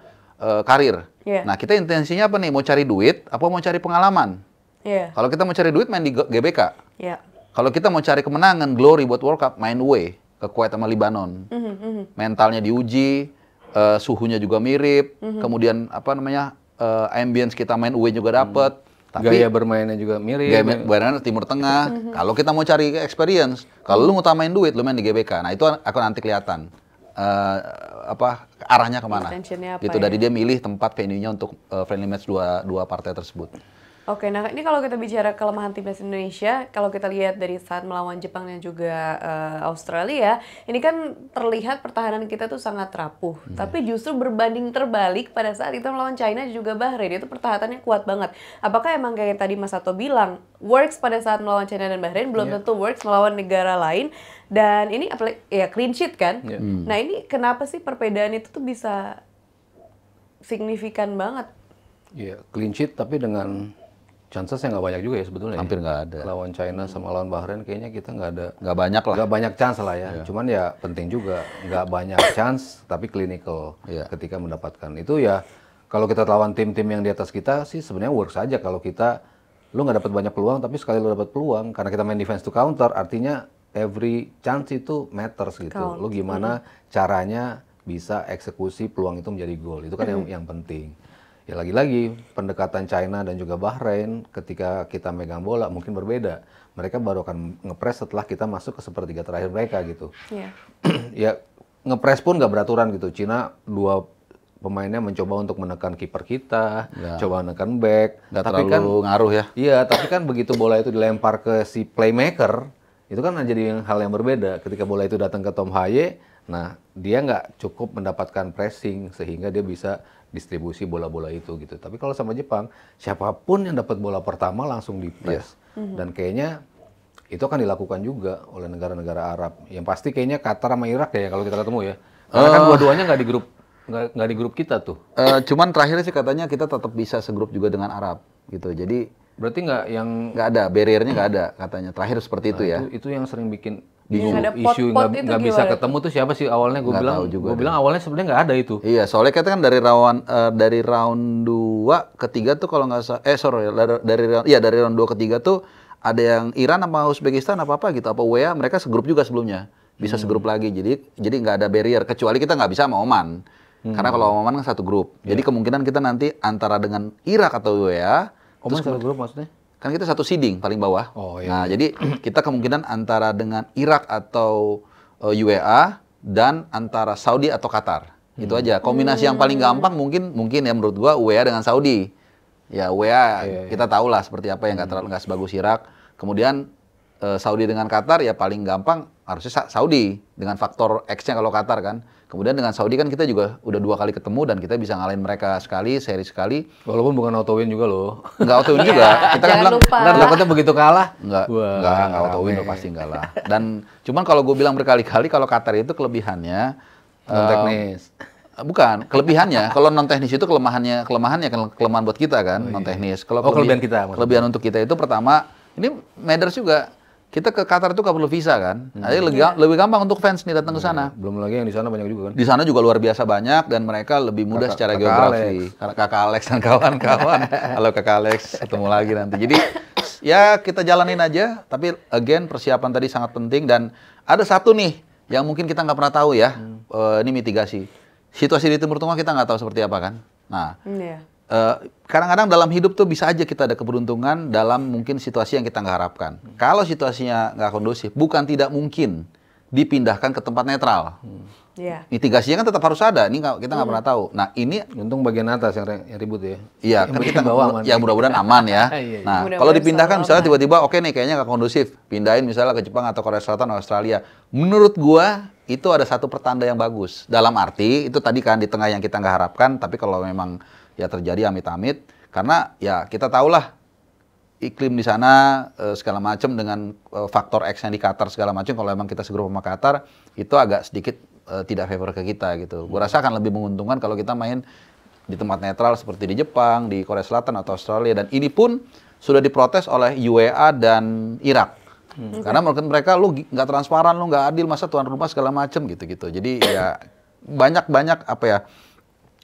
karir. Iya. Nah, kita intensinya apa nih? Mau cari duit apa mau cari pengalaman? Iya. Kalau kita mau cari duit main di GBK. Iya. Kalau kita mau cari kemenangan, glory buat World Cup, main away ke Kuwait sama Libanon. Mentalnya diuji, suhunya juga mirip, kemudian apa namanya ambience kita main away juga dapet. Tapi Gaya bermainnya juga mirip. gaya bermain Timur Tengah. Kalau kita mau cari experience, kalau lu ngutamain duit, lu main di GBK. Nah itu akan nanti kelihatan apa arahnya kemana. Intentionnya apa Gitu ya? dari dia milih tempat venue-nya untuk friendly match dua partai tersebut. Oke, nah ini kalau kita bicara kelemahan timnas Indonesia, kalau kita lihat dari saat melawan Jepang dan juga Australia, ini kan terlihat pertahanan kita tuh sangat rapuh. Tapi justru berbanding terbalik pada saat kita melawan China dan juga Bahrain, itu pertahanannya kuat banget. Apakah emang kayak yang tadi Mas Sato bilang, works pada saat melawan China dan Bahrain, belum tentu works melawan negara lain. Dan ini ya clean sheet kan? Nah ini kenapa sih perbedaan itu tuh bisa signifikan banget? Iya, clean sheet tapi dengan chances-nya nggak banyak juga ya sebetulnya. Hampir nggak ada. Lawan China sama lawan Bahrain kayaknya kita Nggak banyak lah. nggak banyak chance lah ya. Cuman ya penting juga nggak banyak chance tapi clinical Iya. ketika mendapatkan itu ya. Kalau kita lawan tim-tim yang di atas kita sih sebenarnya works aja kalau kita lu nggak dapat banyak peluang tapi sekali lu dapat peluang karena kita main defense to counter artinya every chance itu matters gitu. Count. Lu gimana caranya bisa eksekusi peluang itu menjadi gol itu kan yang penting. Ya lagi-lagi pendekatan China dan juga Bahrain ketika kita megang bola mungkin berbeda. Mereka baru akan ngepres setelah kita masuk ke sepertiga terakhir mereka gitu. Iya. Ya ngepres pun nggak beraturan gitu. Cina dua pemainnya mencoba untuk menekan kiper kita, coba menekan back. Nggak Tapi terlalu ngaruh ya. Iya, tapi kan begitu bola itu dilempar ke si playmaker, itu kan jadi hal yang berbeda. Ketika bola itu datang ke Tom Haye, nah dia nggak cukup mendapatkan pressing sehingga dia bisa distribusi bola-bola itu gitu. Tapi kalau sama Jepang, siapapun yang dapat bola pertama langsung di-press. Dan kayaknya itu akan dilakukan juga oleh negara-negara Arab. Yang pasti kayaknya Qatar sama Irak ya kalau kita ketemu ya. Karena kan dua-duanya nggak di grup kita tuh. Cuman terakhir sih katanya kita tetap bisa segrup juga dengan Arab gitu. Jadi Berarti nggak yang nggak ada barriernya nggak ada katanya. Terakhir seperti itu ya. itu yang sering bikin Yang ada isu pot-pot nggak itu nggak bisa gimana ketemu tuh siapa sih awalnya gue Nggak bilang tahu juga gue bilang awalnya sebenarnya nggak ada itu. Iya, soalnya kita kan dari round 2 ke 3 tuh kalau nggak salah dari round 2 ke 3 tuh ada yang Iran sama Uzbekistan apa gitu apa WA mereka segrup juga sebelumnya. Bisa segrup lagi. Jadi nggak ada barrier kecuali kita nggak bisa sama Oman. Karena kalau Oman kan satu grup. Jadi kemungkinan kita nanti antara dengan Irak atau WA Oman satu grup maksudnya? kan kita satu seeding paling bawah. Oh, iya. Nah, jadi kita kemungkinan antara dengan Irak atau UEA dan antara Saudi atau Qatar. Itu aja. Kombinasi yang paling gampang mungkin ya menurut gua UEA dengan Saudi. Ya UEA kita tahulah seperti apa yang nggak sebagus Irak. Kemudian Saudi dengan Qatar ya paling gampang harusnya Saudi dengan faktor X-nya kalau Qatar kan. Kemudian dengan Saudi kan kita juga udah 2 kali ketemu dan kita bisa ngalahin mereka seri sekali. Walaupun bukan auto win juga loh. Nggak auto win juga. Kita kan Jangan bilang lupa. Dan takutnya begitu kalah. Enggak Wah, auto win rame. pasti enggak lah. Dan cuman kalau gue bilang berkali-kali kalau Qatar itu kelebihannya Non-teknis. bukan, kelebihannya kalau non teknis itu kelemahan buat kita kan, non teknis. Kalau kelebihan kita maksudnya. Kelebihan untuk kita itu pertama, ini matters juga. Kita ke Qatar itu nggak perlu visa kan. Jadi lebih gampang untuk fans nih datang ke sana. Belum lagi yang di sana banyak juga kan. Di sana juga luar biasa banyak dan mereka lebih mudah secara Kakak geografi. Kakak Alex dan kawan-kawan. Halo Kakak Alex, ketemu lagi nanti. Jadi ya kita jalanin aja. Tapi again persiapan tadi sangat penting dan ada satu nih yang mungkin kita nggak pernah tahu ya. Ini mitigasi. Situasi di Timur Tengah kita nggak tahu seperti apa kan. Nah, Iya. kadang-kadang dalam hidup tuh bisa aja kita ada keberuntungan dalam mungkin situasi yang kita nggak harapkan. Kalau situasinya nggak kondusif, bukan tidak mungkin dipindahkan ke tempat netral. Iya. Mitigasinya kan tetap harus ada. Ini kita nggak pernah tahu. Nah ini Untung bagian atas yang ribut ya. iya kan kita ya mudah-mudahan aman ya. Iya, iya. Nah Mudah-mudahan kalau dipindahkan selalu misalnya aman. tiba-tiba oke nih kayaknya nggak kondusif, pindahin misalnya ke Jepang atau Korea Selatan atau Australia. Menurut gua itu ada satu pertanda yang bagus. Dalam arti itu tadi kan di tengah yang kita nggak harapkan, tapi kalau memang ya terjadi amit-amit, karena ya kita tahulah iklim di sana segala macam dengan faktor X yang di Qatar segala macam, kalau memang kita segera sama Qatar itu agak sedikit tidak favor ke kita gitu. Gue rasa akan lebih menguntungkan kalau kita main di tempat netral seperti di Jepang, di Korea Selatan atau Australia, dan ini pun sudah diprotes oleh UEA dan Irak. Karena menurut mereka lu nggak transparan, lu nggak adil, masa tuan rumah segala macam gitu-gitu. Jadi ya banyak apa ya,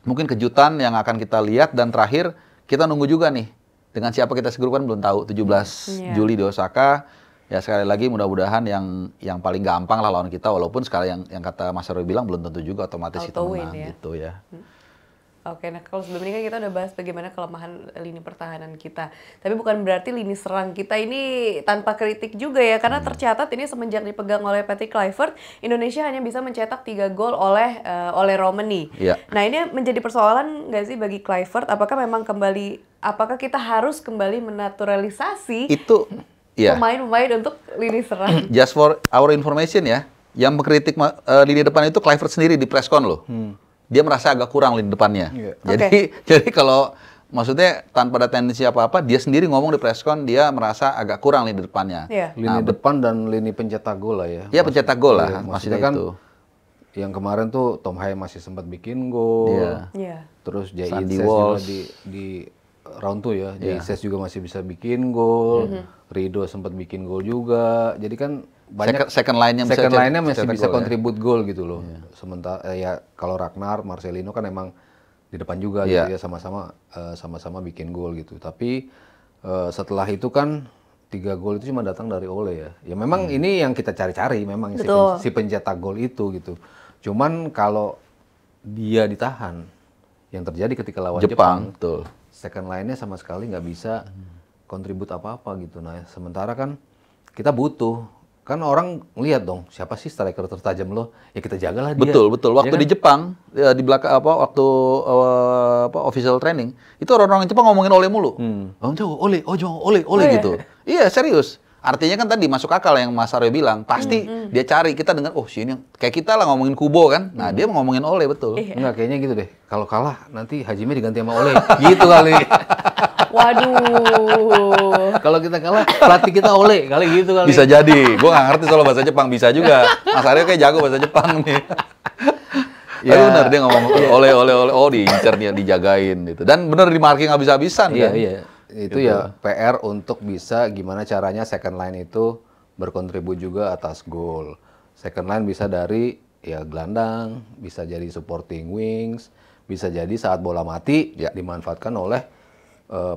mungkin kejutan yang akan kita lihat, dan terakhir kita nunggu juga nih dengan siapa kita segera kan belum tahu. 17 Juli di Osaka. Ya sekali lagi mudah-mudahan yang paling gampang lah lawan kita, walaupun sekali yang kata Mas Arwi bilang belum tentu juga otomatis kita Auto win, menang ya. gitu ya. Oke, nah kalau sebelum ini kan kita udah bahas bagaimana kelemahan lini pertahanan kita. Tapi bukan berarti lini serang kita ini tanpa kritik juga ya. Karena tercatat ini semenjak dipegang oleh Patrick Kluivert, Indonesia hanya bisa mencetak 3 gol oleh Romani. Iya. Nah ini menjadi persoalan nggak sih bagi Kluivert? Apakah kita harus kembali menaturalisasi Itu ya. pemain-pemain untuk lini serang? Just for our information ya, yang mengkritik lini depan itu Kluivert sendiri di preskon loh. Dia merasa agak kurang lini depannya. Iya. Jadi kalau maksudnya tanpa ada tendensi apa-apa, dia sendiri ngomong di preskon dia merasa agak kurang lini depannya. Iya. Lini depan dan lini pencetak gol lah ya. Dia pencetak gol lah, Iya, maksudnya kan itu. yang kemarin tuh Tom Hai masih sempat bikin gol. Iya. Iya. Terus Jay Sandy Ises juga Walsh. di round 2 ya. Jay Ises juga masih bisa bikin gol. Rido sempat bikin gol juga. Jadi kan banyak Second line-nya bisa second line-nya masih cetak bisa gol ya. kontribut gol gitu loh. Sementara ya kalau Ragnar, Marcelino kan emang di depan juga Iya. gitu ya, sama-sama bikin gol gitu. Tapi setelah itu kan 3 gol itu cuma datang dari Ole ya. Ya memang ini yang kita cari-cari memang Betul. si pencetak gol itu gitu. Cuman kalau dia ditahan, yang terjadi ketika lawan Jepang, betul. second line-nya sama sekali nggak bisa kontribut apa-apa gitu. Nah, sementara kan kita butuh, kan orang ngelihat dong siapa sih striker tertajam lo, ya kita jagalah dia. Betul. Waktu Ya kan? di Jepang, ya, di belakang waktu official training, itu orang-orang Jepang ngomongin Ole mulu. Ole iya? gitu. Iya, serius. Artinya kan tadi masuk akal yang Mas Aryo bilang, pasti dia cari, kita dengar, oh sini kayak kita lah ngomongin Kubo kan. Nah, dia ngomongin Ole betul. Enggak, kayaknya gitu deh. Kalau kalah nanti Hajime diganti sama Ole. Gitu kali. Waduh. Kalau kita kalah pelatih kita Ole kali gitu kali. Bisa jadi. Gua nggak ngerti soal bahasa Jepang, bisa juga. Mas Aryo kayak jago bahasa Jepang nih. Tapi benar dia ngomong Ole, oh diincar dia, dijagain gitu. Dan benar di marking habis-habisan Iya, kan. iya. Itu ya PR untuk bisa gimana caranya second line itu berkontribusi juga atas gol. Second line bisa dari ya gelandang, bisa jadi supporting wings, bisa jadi saat bola mati dimanfaatkan oleh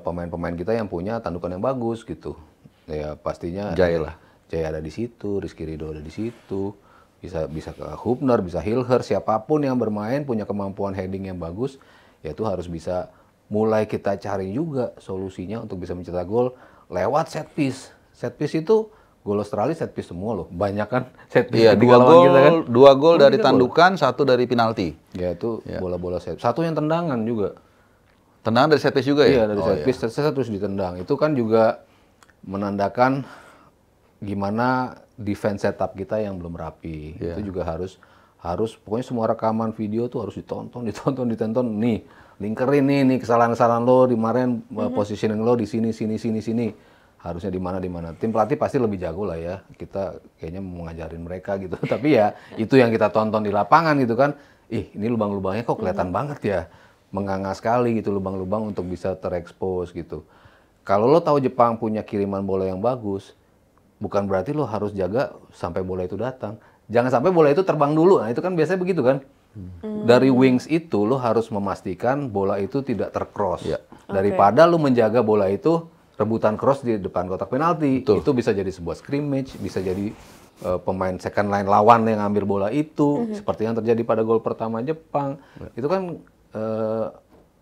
pemain-pemain kita yang punya tandukan yang bagus gitu. Ya pastinya Jaya lah. Jaya ada di situ, Rizky Ridho ada di situ. Bisa ke Hubner, bisa Hilher, siapapun yang bermain punya kemampuan heading yang bagus, ya itu harus bisa mulai kita cari juga solusinya untuk bisa mencetak gol lewat set piece. Set piece itu gol Australia set piece semua loh. Banyak kan set piece Iya, ketika lawan kita kan. 2 gol dari tandukan, 1 dari penalti. Ya itu bola-bola set. Satu yang tendangan juga. Tendangan dari set piece juga ya? Iya, dari set piece terus ditendang. Itu kan juga menandakan gimana defense setup kita yang belum rapi. Itu juga harus pokoknya semua rekaman video tuh harus ditonton. Nih, lingkerin nih kesalahan-kesalahan lo di kemarin, positioning lo di sini. Harusnya di mana. Tim pelatih pasti lebih jago lah ya. Kita kayaknya mau ngajarin mereka gitu. Tapi ya itu yang kita tonton di lapangan gitu kan. Ini lubang-lubangnya kok kelihatan banget ya. Menganga sekali gitu lubang-lubang untuk bisa terekspos gitu. Kalau lo tahu Jepang punya kiriman bola yang bagus, bukan berarti lo harus jaga sampai bola itu datang. Jangan sampai bola itu terbang dulu. Nah itu kan biasanya begitu kan. Dari wings itu lo harus memastikan bola itu tidak tercross. Daripada lo menjaga bola itu rebutan cross di depan kotak penalti. Itu bisa jadi sebuah scrimmage, bisa jadi pemain second line lawan yang ambil bola itu. Seperti yang terjadi pada gol pertama Jepang. Itu kan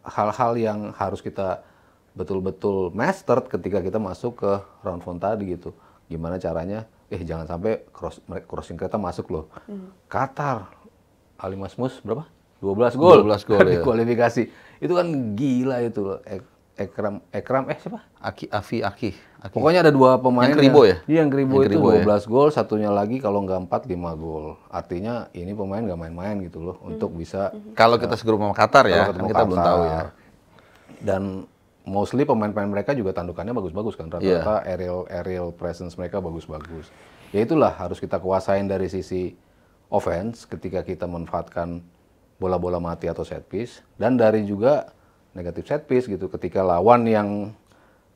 hal-hal yang harus kita betul-betul master ketika kita masuk ke round phone tadi gitu. Gimana caranya jangan sampai crossing kereta masuk loh. Qatar, Ali Masmus berapa? 12 gol. 12 gol di ya. kualifikasi. Itu kan gila itu loh. Ekram siapa? Aki. Pokoknya ada 2 pemain. Yang Kribo ya? Iya, yang Kribo Yang itu Kribo 12 gol, satunya lagi kalau nggak 4, 5 gol. Artinya ini pemain nggak main-main gitu loh untuk bisa. Kalau kita segera sama Qatar ya, Kalau kan ketemu kita belum Qatar. tahu ya. Dan mostly pemain-pemain mereka juga tandukannya bagus-bagus kan. Rata-rata aerial presence mereka bagus-bagus. Ya itulah harus kita kuasain dari sisi offense ketika kita memanfaatkan bola-bola mati atau set piece, dan dari juga negatif set piece gitu. Ketika lawan yang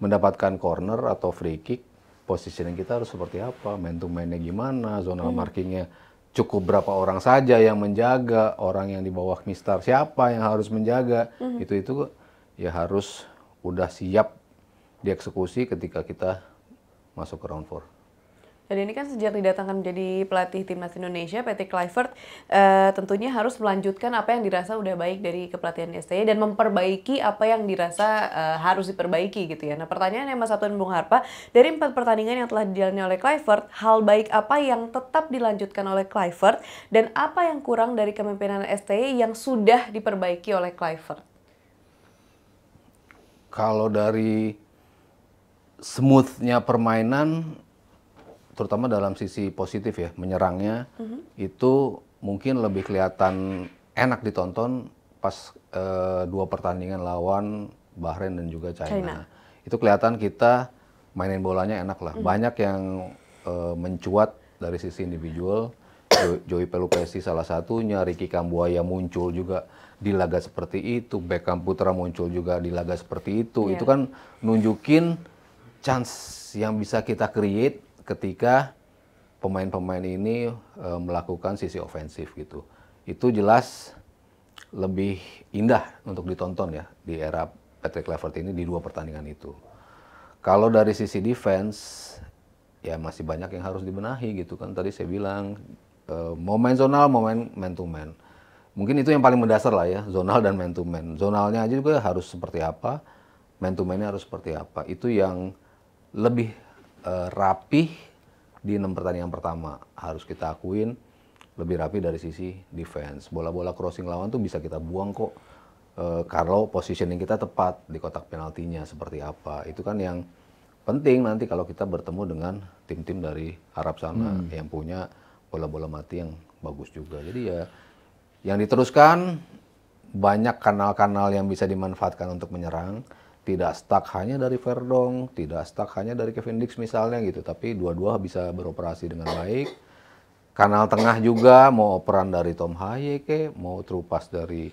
mendapatkan corner atau free kick, positioning kita harus seperti apa, man to man-nya gimana, zonal markingnya cukup berapa orang saja yang menjaga, orang yang di bawah mistar siapa yang harus menjaga, itu ya harus udah siap dieksekusi ketika kita masuk ke round 4. Dan ini kan sejak didatangkan menjadi pelatih timnas Indonesia, Patrick Kluivert tentunya harus melanjutkan apa yang dirasa udah baik dari kepelatihan STY dan memperbaiki apa yang dirasa harus diperbaiki gitu ya. Nah pertanyaannya Mas Sabto dan Bung Harpa, dari 4 pertandingan yang telah dijalani oleh Kluivert, hal baik apa yang tetap dilanjutkan oleh Kluivert dan apa yang kurang dari kepemimpinan STY yang sudah diperbaiki oleh Kluivert? Kalau dari smooth-nya permainan, terutama dalam sisi positif ya, menyerangnya itu mungkin lebih kelihatan enak ditonton pas 2 pertandingan lawan Bahrain dan juga China. Itu kelihatan kita mainin bolanya enak lah. Banyak yang mencuat dari sisi individual. Joey Pelupesi salah satunya, Ricky Kambuaya muncul juga di laga seperti itu, Beckham Putra muncul juga di laga seperti itu. Itu kan nunjukin chance yang bisa kita create ketika pemain-pemain ini melakukan sisi ofensif gitu. Itu jelas lebih indah untuk ditonton ya di era Patrick Kluivert ini di 2 pertandingan itu. Kalau dari sisi defense ya masih banyak yang harus dibenahi gitu kan. Tadi saya bilang mau main zonal, mau main man to man. Mungkin itu yang paling mendasar lah ya, zonal dan man to man. Zonalnya aja juga harus seperti apa, man to man-nya harus seperti apa. Itu yang lebih rapih di 6 pertandingan pertama, harus kita akuin lebih rapi dari sisi defense. Bola-bola crossing lawan tuh bisa kita buang kok kalau positioning kita tepat di kotak penaltinya seperti apa. Itu kan yang penting nanti kalau kita bertemu dengan tim-tim dari Arab sana yang punya bola-bola mati yang bagus juga. Jadi ya yang diteruskan banyak kanal-kanal yang bisa dimanfaatkan untuk menyerang. Tidak stuck hanya dari Verdong, tidak stuck hanya dari Kevin Dix misalnya gitu, tapi dua-dua bisa beroperasi dengan baik. Kanal tengah juga mau operan dari Tom Hayeke, mau true pass dari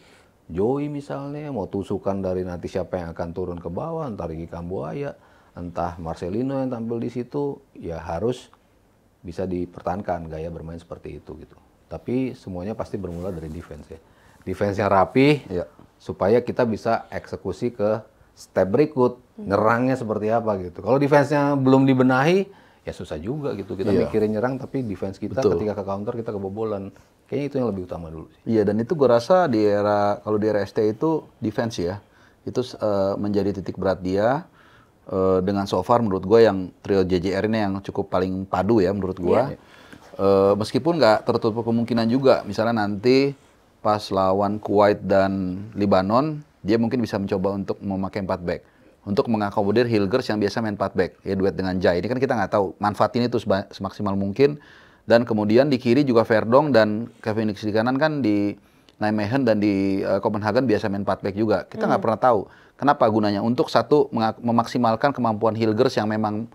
Joey misalnya, mau tusukan dari nanti siapa yang akan turun ke bawah, entah Ricky Kambuaya, entah Marcelino yang tampil di situ, ya harus bisa dipertahankan gaya bermain seperti itu gitu. Tapi semuanya pasti bermula dari defense ya. Defense yang rapi, supaya kita bisa eksekusi ke step berikut, nyerangnya seperti apa gitu. Kalau defense-nya belum dibenahi, ya susah juga gitu. Kita mikirin nyerang, tapi defense kita ketika ke counter kita kebobolan. Kayaknya itu yang lebih utama dulu sih. Iya, dan itu gue rasa di era, kalau di era ST itu defense ya, itu menjadi titik berat dia. Dengan so far menurut gue yang trio JJR ini yang cukup paling padu ya menurut gue. Meskipun nggak tertutup kemungkinan juga, misalnya nanti pas lawan Kuwait dan Libanon, dia mungkin bisa mencoba untuk memakai 4 back. Untuk mengakomodir Hilgers yang biasa main 4 back. Ya duet dengan Jai. Ini kan kita nggak tahu. Manfaatin itu semaksimal mungkin. Dan kemudian di kiri juga Verdong dan Kevin Dix di kanan kan di Nijmegen dan di Copenhagen biasa main 4 back juga. Kita nggak pernah tahu. Kenapa gunanya? Untuk satu, memaksimalkan kemampuan Hilgers yang memang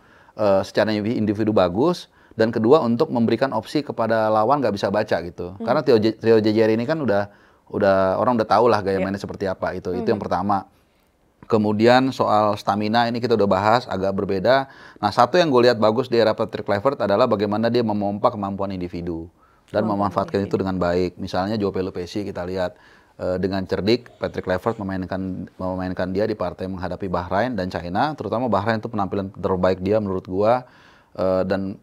secara individu bagus. Dan kedua, untuk memberikan opsi kepada lawan nggak bisa baca gitu. Karena trio JJR ini kan orang udah tahu lah gaya mainnya seperti apa itu yang pertama. Kemudian soal stamina ini kita udah bahas agak berbeda. Nah satu yang gue lihat bagus di era Patrick Kluivert adalah bagaimana dia memompa kemampuan individu dan memanfaatkan itu dengan baik. Misalnya Joe Pelupesi kita lihat dengan cerdik Patrick Kluivert memainkan dia di partai menghadapi Bahrain dan China. Terutama Bahrain itu penampilan terbaik dia menurut gue dan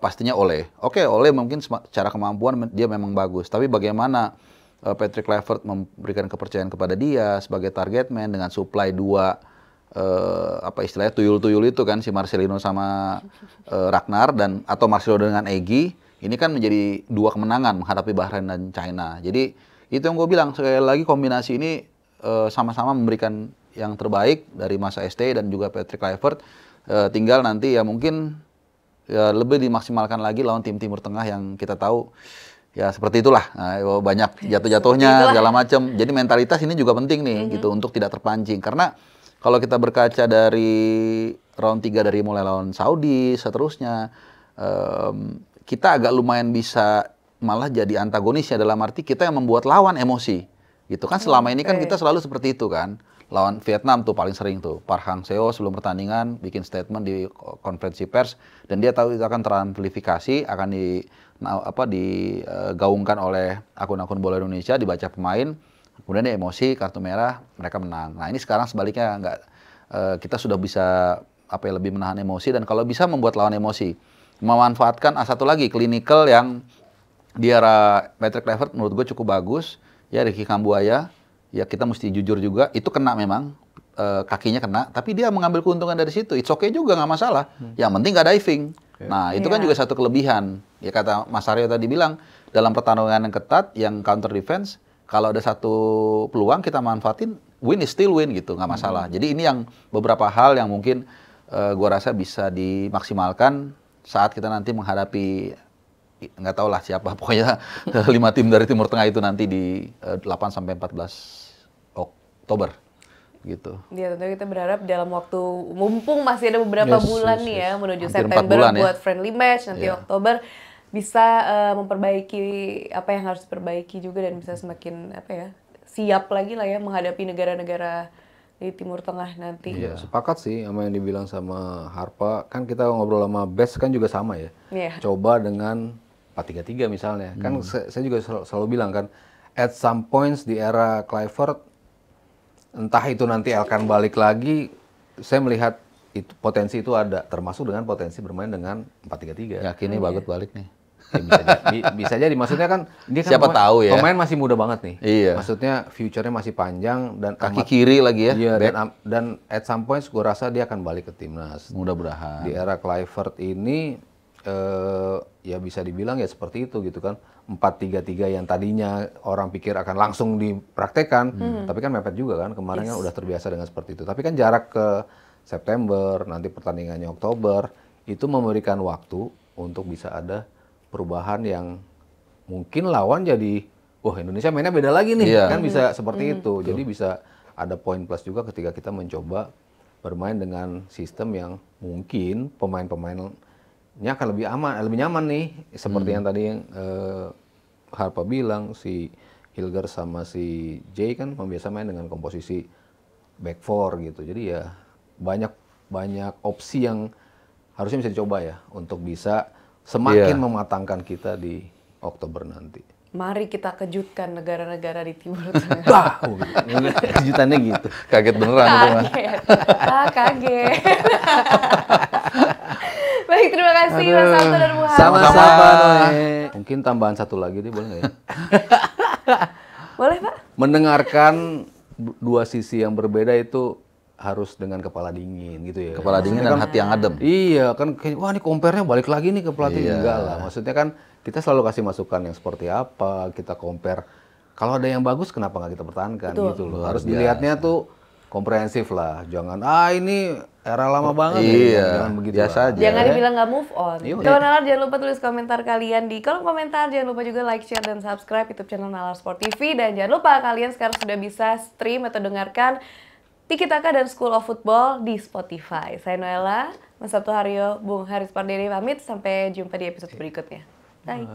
pastinya Ole. Oke, Ole mungkin secara kemampuan dia memang bagus, tapi bagaimana Patrick Kluivert memberikan kepercayaan kepada dia sebagai target man dengan supply 2 apa istilahnya tuyul-tuyul itu kan, si Marcelino sama Ragnar atau Marcelo dengan Egy, ini kan menjadi dua kemenangan menghadapi Bahrain dan China. Jadi itu yang gue bilang, sekali lagi kombinasi ini sama-sama memberikan yang terbaik dari masa ST dan juga Patrick Kluivert. Tinggal nanti ya mungkin ya lebih dimaksimalkan lagi lawan tim Timur Tengah yang kita tahu ya seperti itulah. Nah, banyak jatuh-jatuhnya segala macam. Jadi mentalitas ini juga penting nih gitu untuk tidak terpancing. Karena kalau kita berkaca dari round 3 dari mulai lawan Saudi seterusnya, kita agak lumayan bisa malah jadi antagonisnya, dalam arti kita yang membuat lawan emosi. Gitu kan, selama ini kan kita selalu seperti itu kan. Lawan Vietnam tuh paling sering tuh. Park Hang-seo sebelum pertandingan bikin statement di konferensi pers dan dia tahu itu akan teramplifikasi, akan digaungkan oleh akun-akun bola Indonesia, dibaca pemain, kemudian dia emosi, kartu merah, mereka menang. Nah, ini sekarang sebaliknya kita sudah bisa lebih menahan emosi dan kalau bisa membuat lawan emosi. Memanfaatkan satu lagi clinical yang di era Patrick Kluivert menurut gue cukup bagus. Ya, Ricky Kambuaya, ya kita mesti jujur juga, itu kena memang, kakinya kena, tapi dia mengambil keuntungan dari situ. It's okay juga, nggak masalah. Yang penting nggak diving. Nah, itu kan juga satu kelebihan. Ya kata Mas Aryo tadi bilang, dalam pertarungan yang ketat, yang counter defense, kalau ada satu peluang kita manfaatin, win is still win gitu, nggak masalah. Jadi ini yang beberapa hal yang mungkin gua rasa bisa dimaksimalkan saat kita nanti menghadapi, nggak tahu lah siapa, pokoknya 5 tim dari Timur Tengah itu nanti di 8 sampai 14 Oktober gitu. Ya, tentu kita berharap dalam waktu, mumpung masih ada beberapa bulan nih ya menuju Hampir 4 September bulan buat friendly match, nanti Oktober bisa memperbaiki apa yang harus diperbaiki juga dan bisa semakin siap lagi lah ya menghadapi negara-negara di Timur Tengah nanti. Iya, sepakat sih sama yang dibilang sama Harpa. Kan kita ngobrol sama Best kan juga sama ya. Coba dengan 4-3-3 misalnya. Kan saya juga selalu bilang kan, at some points di era Kluivert, entah itu nanti akan balik lagi, saya melihat itu potensi itu ada, termasuk dengan potensi bermain dengan 4-3-3. Yakin nih bagus balik nih. Ya, bisa jadi, maksudnya kan dia kan siapa tahu ya. Pemain masih muda banget nih. Iya. Maksudnya future-nya masih panjang dan kaki kiri lagi ya. Iya, dan at some points gue rasa dia akan balik ke timnas. Mudah-mudahan. Di era Kluivert ini ya bisa dibilang ya seperti itu gitu kan. 4-3-3 yang tadinya orang pikir akan langsung dipraktekkan, tapi kan mepet juga kan. Kemarin kan udah terbiasa dengan seperti itu. Tapi kan jarak ke September, nanti pertandingannya Oktober, itu memberikan waktu untuk bisa ada perubahan yang mungkin lawan jadi, wah Indonesia mainnya beda lagi nih, kan bisa seperti itu. Jadi bisa ada poin plus juga ketika kita mencoba bermain dengan sistem yang mungkin pemain-pemainnya akan lebih aman, lebih nyaman nih. Seperti yang tadi yang Harpa bilang, si Hilger sama si Jay kan biasa main dengan komposisi back four gitu. Jadi ya banyak opsi yang harusnya bisa dicoba ya untuk bisa semakin mematangkan kita di Oktober nanti. Mari kita kejutkan negara-negara di Timur Tengah. Kejutannya gitu. Kaget beneran itu mah. Kaget. Baik, terima kasih Mas Sabto dan Bu Harpa. Sama-sama. Mungkin tambahan satu lagi deh, boleh nggak ya? Boleh, Pak. Mendengarkan dua sisi yang berbeda itu harus dengan kepala dingin gitu ya. Kepala dingin dan hati yang adem. Iya, kan kayak wah ini compare-nya balik lagi nih ke pelatih. Enggak lah. Maksudnya kan kita selalu kasih masukan yang seperti apa, kita compare. Kalau ada yang bagus kenapa nggak kita pertahankan gitu loh. Harus dilihatnya tuh komprehensif lah. Jangan ini era lama banget ya. Jangan begitu. Biasa aja. Jangan dibilang nggak move on. Kawan Nalar, jangan lupa tulis komentar kalian di kolom komentar. Jangan lupa juga like, share, dan subscribe YouTube channel Nalar Sport TV. Dan jangan lupa kalian sekarang sudah bisa stream atau dengarkan Tiki Taka dan School of Football di Spotify. Saya Noella, Mas Sabto Haryo, Bung Haris Pardede pamit. Sampai jumpa di episode berikutnya. Bye.